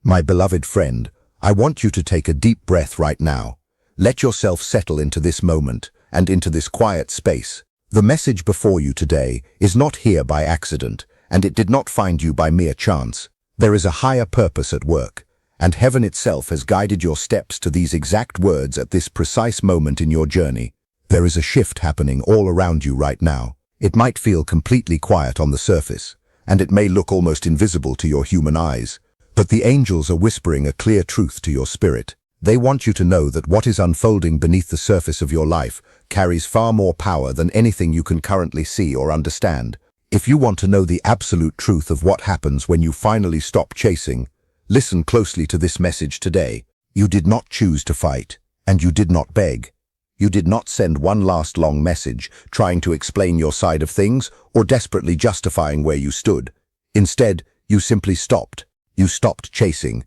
My beloved friend, I want you to take a deep breath right now. Let yourself settle into this moment and into this quiet space. The message before you today is not here by accident, and it did not find you by mere chance. There is a higher purpose at work, and heaven itself has guided your steps to these exact words at this precise moment in your journey. There is a shift happening all around you right now. It might feel completely quiet on the surface, and it may look almost invisible to your human eyes, but the angels are whispering a clear truth to your spirit. They want you to know that what is unfolding beneath the surface of your life carries far more power than anything you can currently see or understand. If you want to know the absolute truth of what happens when you finally stop chasing, listen closely to this message today. You did not choose to fight, and you did not beg. You did not send one last long message trying to explain your side of things or desperately justifying where you stood. Instead, you simply stopped. You stopped chasing,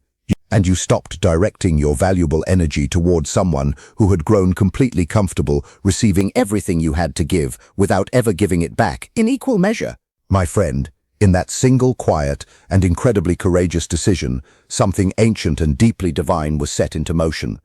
and you stopped directing your valuable energy towards someone who had grown completely comfortable receiving everything you had to give without ever giving it back in equal measure. My friend, in that single quiet and incredibly courageous decision, something ancient and deeply divine was set into motion.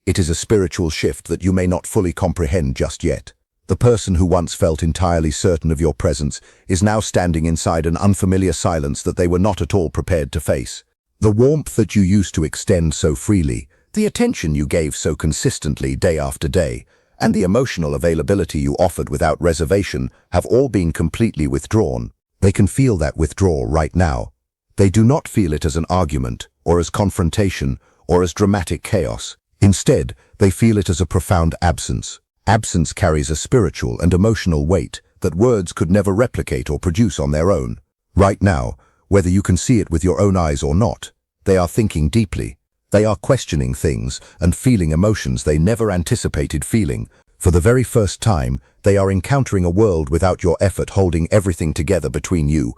It is a spiritual shift that you may not fully comprehend just yet. The person who once felt entirely certain of your presence is now standing inside an unfamiliar silence that they were not at all prepared to face. The warmth that you used to extend so freely, the attention you gave so consistently day after day, and the emotional availability you offered without reservation have all been completely withdrawn. They can feel that withdrawal right now. They do not feel it as an argument, or as confrontation, or as dramatic chaos. Instead, they feel it as a profound absence. Absence carries a spiritual and emotional weight that words could never replicate or produce on their own. Right now, whether you can see it with your own eyes or not, they are thinking deeply. They are questioning things and feeling emotions they never anticipated feeling. For the very first time, they are encountering a world without your effort holding everything together between you.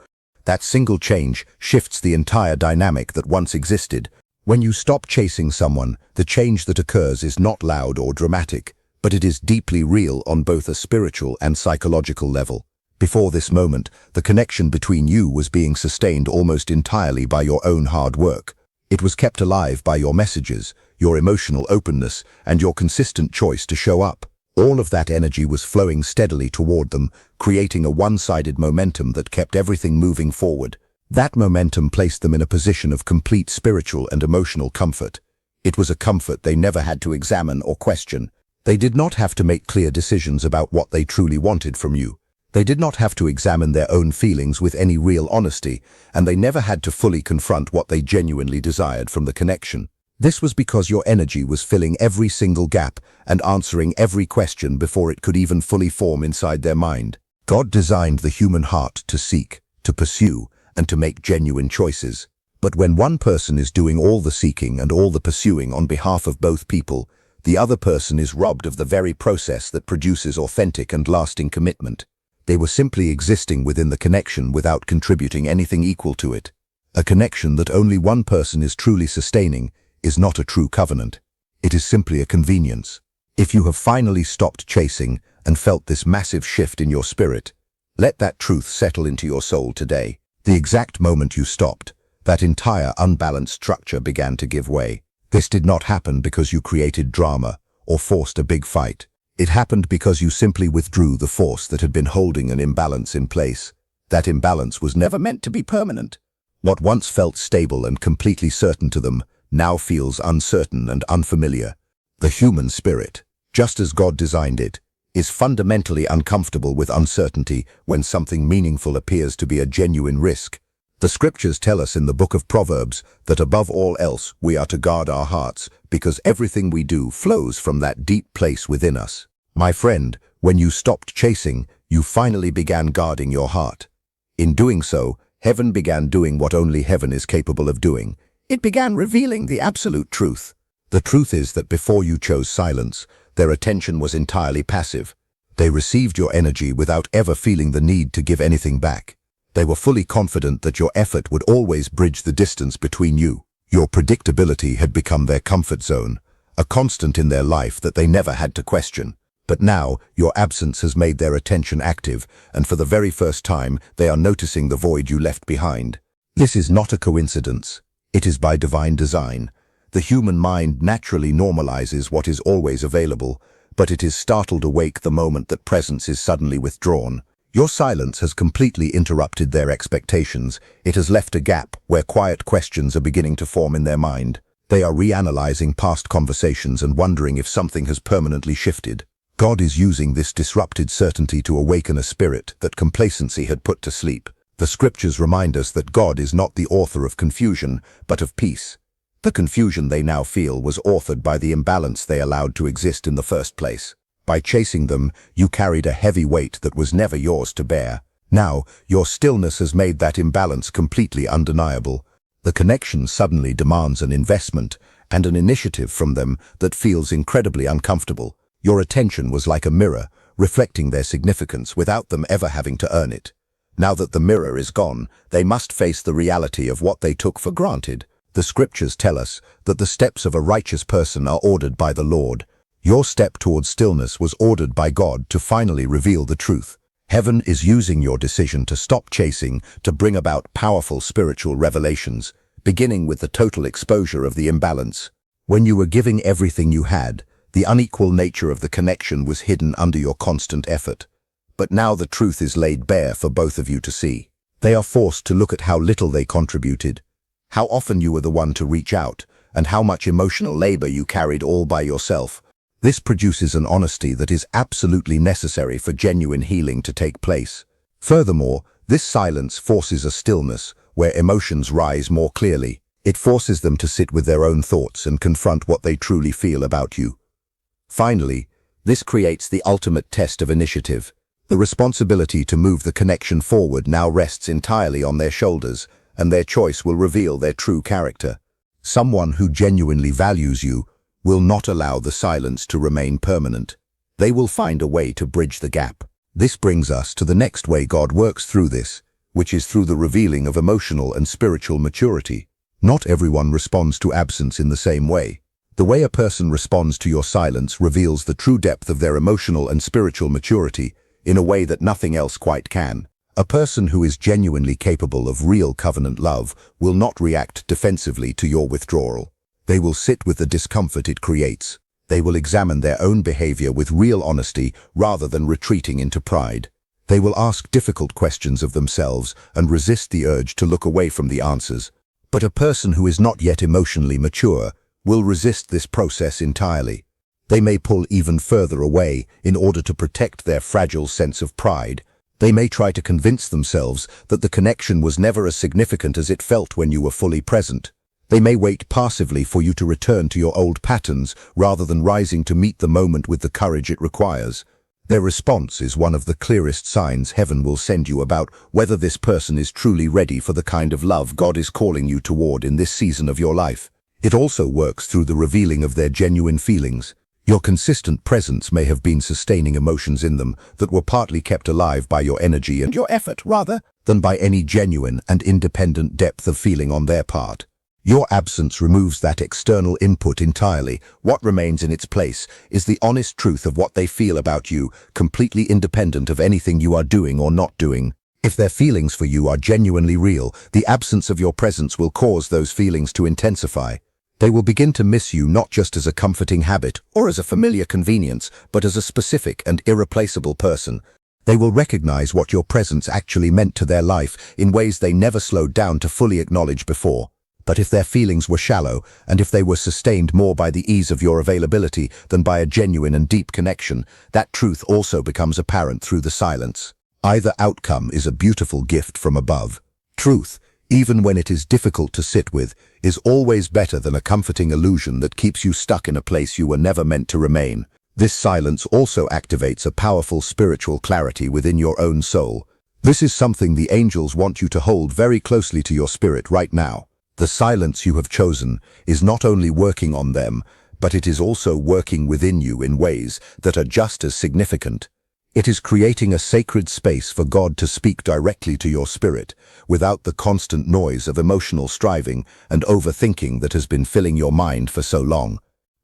That single change shifts the entire dynamic that once existed. When you stop chasing someone, the change that occurs is not loud or dramatic, but it is deeply real on both a spiritual and psychological level. Before this moment, the connection between you was being sustained almost entirely by your own hard work. It was kept alive by your messages, your emotional openness, and your consistent choice to show up. All of that energy was flowing steadily toward them, creating a one-sided momentum that kept everything moving forward. That momentum placed them in a position of complete spiritual and emotional comfort. It was a comfort they never had to examine or question. They did not have to make clear decisions about what they truly wanted from you. They did not have to examine their own feelings with any real honesty, and they never had to fully confront what they genuinely desired from the connection. This was because your energy was filling every single gap and answering every question before it could even fully form inside their mind. God designed the human heart to seek, to pursue, and to make genuine choices. But when one person is doing all the seeking and all the pursuing on behalf of both people, the other person is robbed of the very process that produces authentic and lasting commitment. They were simply existing within the connection without contributing anything equal to it. A connection that only one person is truly sustaining is not a true covenant. It is simply a convenience. If you have finally stopped chasing and felt this massive shift in your spirit, let that truth settle into your soul today. The exact moment you stopped, that entire unbalanced structure began to give way. This did not happen because you created drama or forced a big fight. It happened because you simply withdrew the force that had been holding an imbalance in place. That imbalance was never meant to be permanent. What once felt stable and completely certain to them now feels uncertain and unfamiliar. The human spirit, just as God designed it, is fundamentally uncomfortable with uncertainty when something meaningful appears to be a genuine risk. The scriptures tell us in the book of Proverbs that above all else we are to guard our hearts because everything we do flows from that deep place within us. My friend, when you stopped chasing, you finally began guarding your heart. In doing so, heaven began doing what only heaven is capable of doing. It began revealing the absolute truth. The truth is that before you chose silence, their attention was entirely passive. They received your energy without ever feeling the need to give anything back. They were fully confident that your effort would always bridge the distance between you. Your predictability had become their comfort zone, a constant in their life that they never had to question. But now, your absence has made their attention active, and for the very first time, they are noticing the void you left behind. This is not a coincidence. It is by divine design. The human mind naturally normalizes what is always available, but it is startled awake the moment that presence is suddenly withdrawn. Your silence has completely interrupted their expectations. It has left a gap where quiet questions are beginning to form in their mind. They are reanalyzing past conversations and wondering if something has permanently shifted. God is using this disrupted certainty to awaken a spirit that complacency had put to sleep. The scriptures remind us that God is not the author of confusion, but of peace. The confusion they now feel was authored by the imbalance they allowed to exist in the first place. By chasing them, you carried a heavy weight that was never yours to bear. Now, your stillness has made that imbalance completely undeniable. The connection suddenly demands an investment and an initiative from them that feels incredibly uncomfortable. Your attention was like a mirror, reflecting their significance without them ever having to earn it. Now that the mirror is gone, they must face the reality of what they took for granted. The scriptures tell us that the steps of a righteous person are ordered by the Lord. Your step towards stillness was ordered by God to finally reveal the truth. Heaven is using your decision to stop chasing to bring about powerful spiritual revelations, beginning with the total exposure of the imbalance. When you were giving everything you had, the unequal nature of the connection was hidden under your constant effort. But now the truth is laid bare for both of you to see. They are forced to look at how little they contributed, how often you were the one to reach out, and how much emotional labor you carried all by yourself. This produces an honesty that is absolutely necessary for genuine healing to take place. Furthermore, this silence forces a stillness where emotions rise more clearly. It forces them to sit with their own thoughts and confront what they truly feel about you. Finally, this creates the ultimate test of initiative. The responsibility to move the connection forward now rests entirely on their shoulders, and their choice will reveal their true character. Someone who genuinely values you will not allow the silence to remain permanent. They will find a way to bridge the gap. This brings us to the next way God works through this, which is through the revealing of emotional and spiritual maturity. Not everyone responds to absence in the same way. The way a person responds to your silence reveals the true depth of their emotional and spiritual maturity in a way that nothing else quite can. A person who is genuinely capable of real covenant love will not react defensively to your withdrawal. They will sit with the discomfort it creates. They will examine their own behavior with real honesty rather than retreating into pride. They will ask difficult questions of themselves and resist the urge to look away from the answers. But a person who is not yet emotionally mature will resist this process entirely. They may pull even further away in order to protect their fragile sense of pride. They may try to convince themselves that the connection was never as significant as it felt when you were fully present. They may wait passively for you to return to your old patterns rather than rising to meet the moment with the courage it requires. Their response is one of the clearest signs heaven will send you about whether this person is truly ready for the kind of love God is calling you toward in this season of your life. It also works through the revealing of their genuine feelings. Your consistent presence may have been sustaining emotions in them that were partly kept alive by your energy and your effort rather than by any genuine and independent depth of feeling on their part. Your absence removes that external input entirely. What remains in its place is the honest truth of what they feel about you, completely independent of anything you are doing or not doing. If their feelings for you are genuinely real, the absence of your presence will cause those feelings to intensify. They will begin to miss you not just as a comforting habit or as a familiar convenience, but as a specific and irreplaceable person. They will recognize what your presence actually meant to their life in ways they never slowed down to fully acknowledge before. But if their feelings were shallow, and if they were sustained more by the ease of your availability than by a genuine and deep connection, that truth also becomes apparent through the silence. Either outcome is a beautiful gift from above. Truth, even when it is difficult to sit with, is always better than a comforting illusion that keeps you stuck in a place you were never meant to remain. This silence also activates a powerful spiritual clarity within your own soul. This is something the angels want you to hold very closely to your spirit right now. The silence you have chosen is not only working on them, but it is also working within you in ways that are just as significant. It is creating a sacred space for God to speak directly to your spirit, without the constant noise of emotional striving and overthinking that has been filling your mind for so long.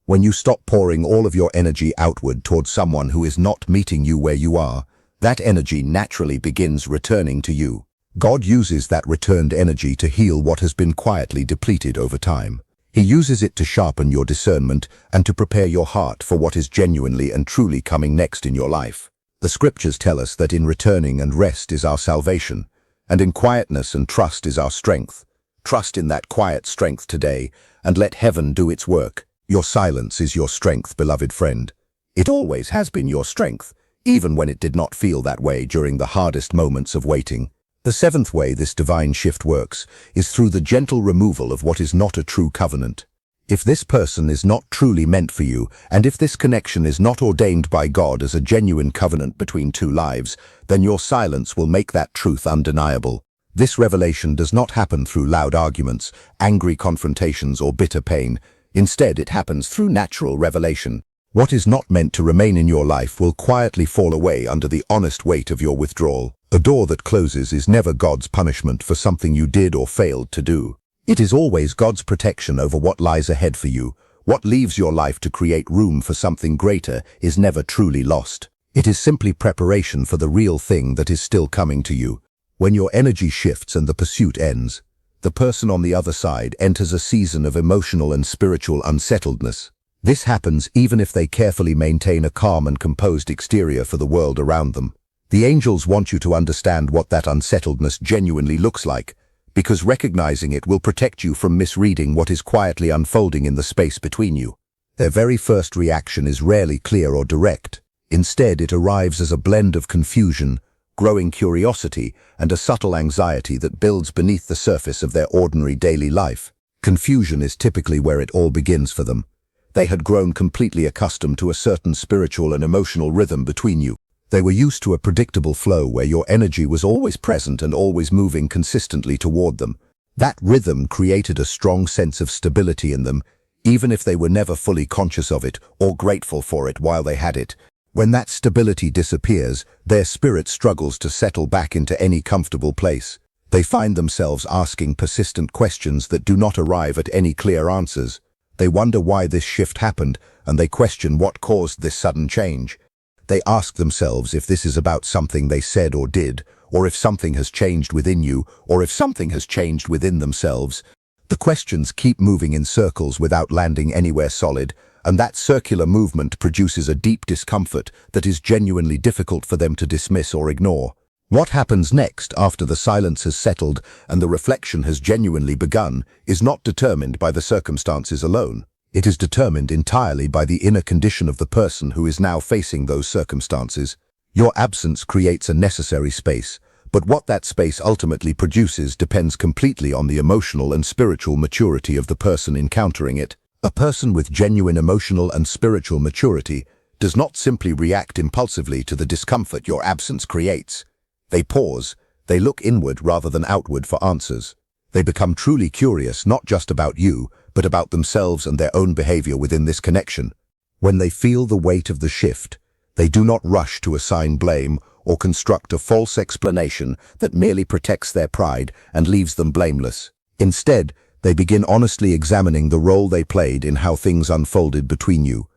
When you stop pouring all of your energy outward towards someone who is not meeting you where you are, that energy naturally begins returning to you. God uses that returned energy to heal what has been quietly depleted over time. He uses it to sharpen your discernment and to prepare your heart for what is genuinely and truly coming next in your life. The scriptures tell us that in returning and rest is our salvation, and in quietness and trust is our strength. Trust in that quiet strength today, and let heaven do its work. Your silence is your strength, beloved friend. It always has been your strength, even when it did not feel that way during the hardest moments of waiting. The seventh way this divine shift works is through the gentle removal of what is not a true covenant. If this person is not truly meant for you, and if this connection is not ordained by God as a genuine covenant between two lives, then your silence will make that truth undeniable. This revelation does not happen through loud arguments, angry confrontations, or bitter pain. Instead, it happens through natural revelation. What is not meant to remain in your life will quietly fall away under the honest weight of your withdrawal. A door that closes is never God's punishment for something you did or failed to do. It is always God's protection over what lies ahead for you. What leaves your life to create room for something greater is never truly lost. It is simply preparation for the real thing that is still coming to you. When your energy shifts and the pursuit ends, the person on the other side enters a season of emotional and spiritual unsettledness. This happens even if they carefully maintain a calm and composed exterior for the world around them. The angels want you to understand what that unsettledness genuinely looks like, because recognizing it will protect you from misreading what is quietly unfolding in the space between you. Their very first reaction is rarely clear or direct. Instead, it arrives as a blend of confusion, growing curiosity, and a subtle anxiety that builds beneath the surface of their ordinary daily life. Confusion is typically where it all begins for them. They had grown completely accustomed to a certain spiritual and emotional rhythm between you. They were used to a predictable flow where your energy was always present and always moving consistently toward them. That rhythm created a strong sense of stability in them, even if they were never fully conscious of it or grateful for it while they had it. When that stability disappears, their spirit struggles to settle back into any comfortable place. They find themselves asking persistent questions that do not arrive at any clear answers. They wonder why this shift happened, and they question what caused this sudden change. They ask themselves if this is about something they said or did, or if something has changed within you, or if something has changed within themselves. The questions keep moving in circles without landing anywhere solid, and that circular movement produces a deep discomfort that is genuinely difficult for them to dismiss or ignore. What happens next after the silence has settled and the reflection has genuinely begun is not determined by the circumstances alone. It is determined entirely by the inner condition of the person who is now facing those circumstances. Your absence creates a necessary space, but what that space ultimately produces depends completely on the emotional and spiritual maturity of the person encountering it. A person with genuine emotional and spiritual maturity does not simply react impulsively to the discomfort your absence creates. They pause, they look inward rather than outward for answers. They become truly curious not just about you, but about themselves and their own behavior within this connection. When they feel the weight of the shift, they do not rush to assign blame or construct a false explanation that merely protects their pride and leaves them blameless. Instead, they begin honestly examining the role they played in how things unfolded between you.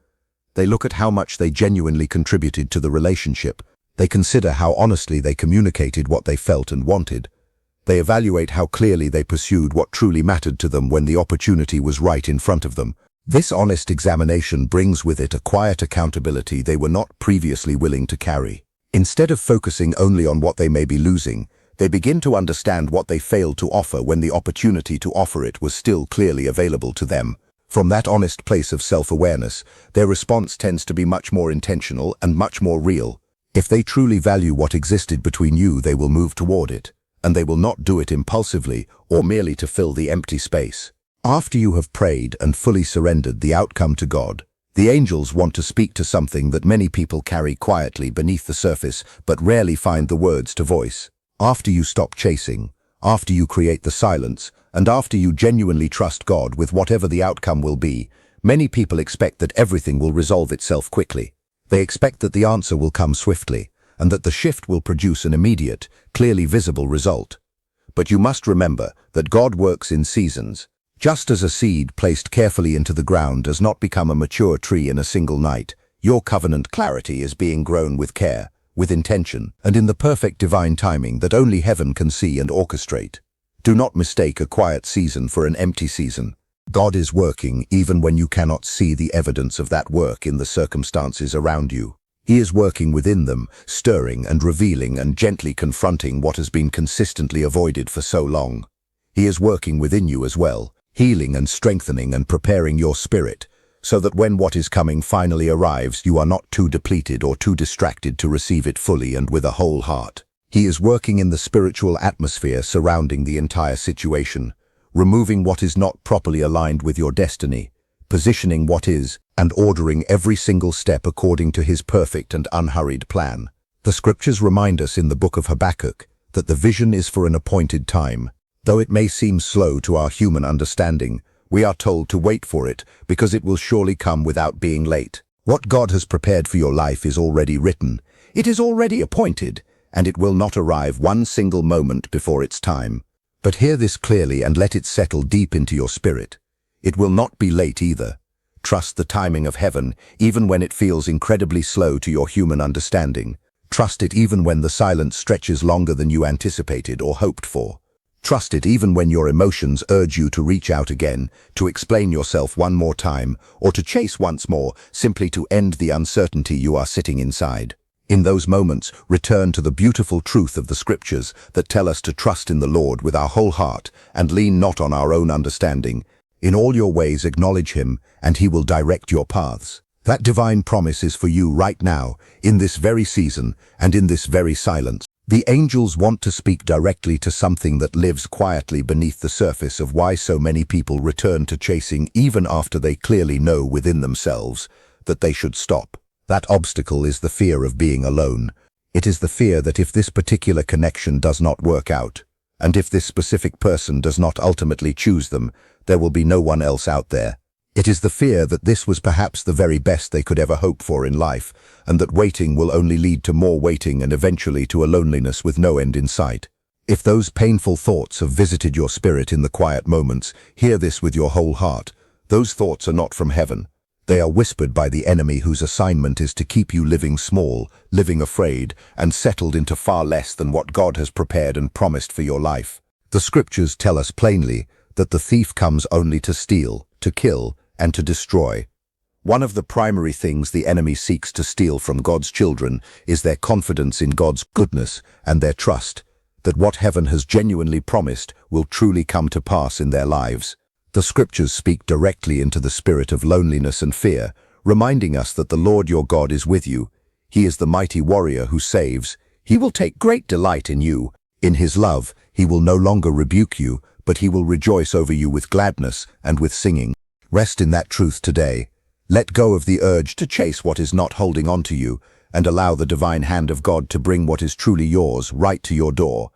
They look at how much they genuinely contributed to the relationship. They consider how honestly they communicated what they felt and wanted. They evaluate how clearly they pursued what truly mattered to them when the opportunity was right in front of them. This honest examination brings with it a quiet accountability they were not previously willing to carry. Instead of focusing only on what they may be losing, they begin to understand what they failed to offer when the opportunity to offer it was still clearly available to them. From that honest place of self-awareness, their response tends to be much more intentional and much more real. If they truly value what existed between you, they will move toward it, and they will not do it impulsively or merely to fill the empty space. After you have prayed and fully surrendered the outcome to God, the angels want to speak to something that many people carry quietly beneath the surface but rarely find the words to voice. After you stop chasing, after you create the silence, and after you genuinely trust God with whatever the outcome will be, many people expect that everything will resolve itself quickly. They expect that the answer will come swiftly, and that the shift will produce an immediate, clearly visible result. But you must remember that God works in seasons. Just as a seed placed carefully into the ground does not become a mature tree in a single night, your covenant clarity is being grown with care, with intention, and in the perfect divine timing that only heaven can see and orchestrate. Do not mistake a quiet season for an empty season. God is working even when you cannot see the evidence of that work in the circumstances around you. He is working within them, stirring and revealing and gently confronting what has been consistently avoided for so long. He is working within you as well, healing and strengthening and preparing your spirit, so that when what is coming finally arrives, you are not too depleted or too distracted to receive it fully and with a whole heart. He is working in the spiritual atmosphere surrounding the entire situation, removing what is not properly aligned with your destiny, positioning what is, and ordering every single step according to his perfect and unhurried plan. The scriptures remind us in the book of Habakkuk that the vision is for an appointed time. Though it may seem slow to our human understanding, we are told to wait for it because it will surely come without being late. What God has prepared for your life is already written. It is already appointed, and it will not arrive one single moment before its time. But hear this clearly and let it settle deep into your spirit. It will not be late either. Trust the timing of heaven, even when it feels incredibly slow to your human understanding. Trust it even when the silence stretches longer than you anticipated or hoped for. Trust it even when your emotions urge you to reach out again, to explain yourself one more time, or to chase once more, simply to end the uncertainty you are sitting inside. In those moments, return to the beautiful truth of the scriptures that tell us to trust in the Lord with our whole heart and lean not on our own understanding. In all your ways acknowledge him, and he will direct your paths. That divine promise is for you right now, in this very season, and in this very silence. The angels want to speak directly to something that lives quietly beneath the surface of why so many people return to chasing even after they clearly know within themselves that they should stop. That obstacle is the fear of being alone. It is the fear that if this particular connection does not work out, and if this specific person does not ultimately choose them, there will be no one else out there. It is the fear that this was perhaps the very best they could ever hope for in life, and that waiting will only lead to more waiting and eventually to a loneliness with no end in sight. If those painful thoughts have visited your spirit in the quiet moments, hear this with your whole heart. Those thoughts are not from heaven. They are whispered by the enemy whose assignment is to keep you living small, living afraid, and settled into far less than what God has prepared and promised for your life. The scriptures tell us plainly that the thief comes only to steal, to kill, and to destroy. One of the primary things the enemy seeks to steal from God's children is their confidence in God's goodness and their trust that what heaven has genuinely promised will truly come to pass in their lives. The scriptures speak directly into the spirit of loneliness and fear, reminding us that the Lord your God is with you. He is the mighty warrior who saves. He will take great delight in you. In his love, he will no longer rebuke you, but he will rejoice over you with gladness and with singing. Rest in that truth today. Let go of the urge to chase what is not holding on to you, and allow the divine hand of God to bring what is truly yours right to your door.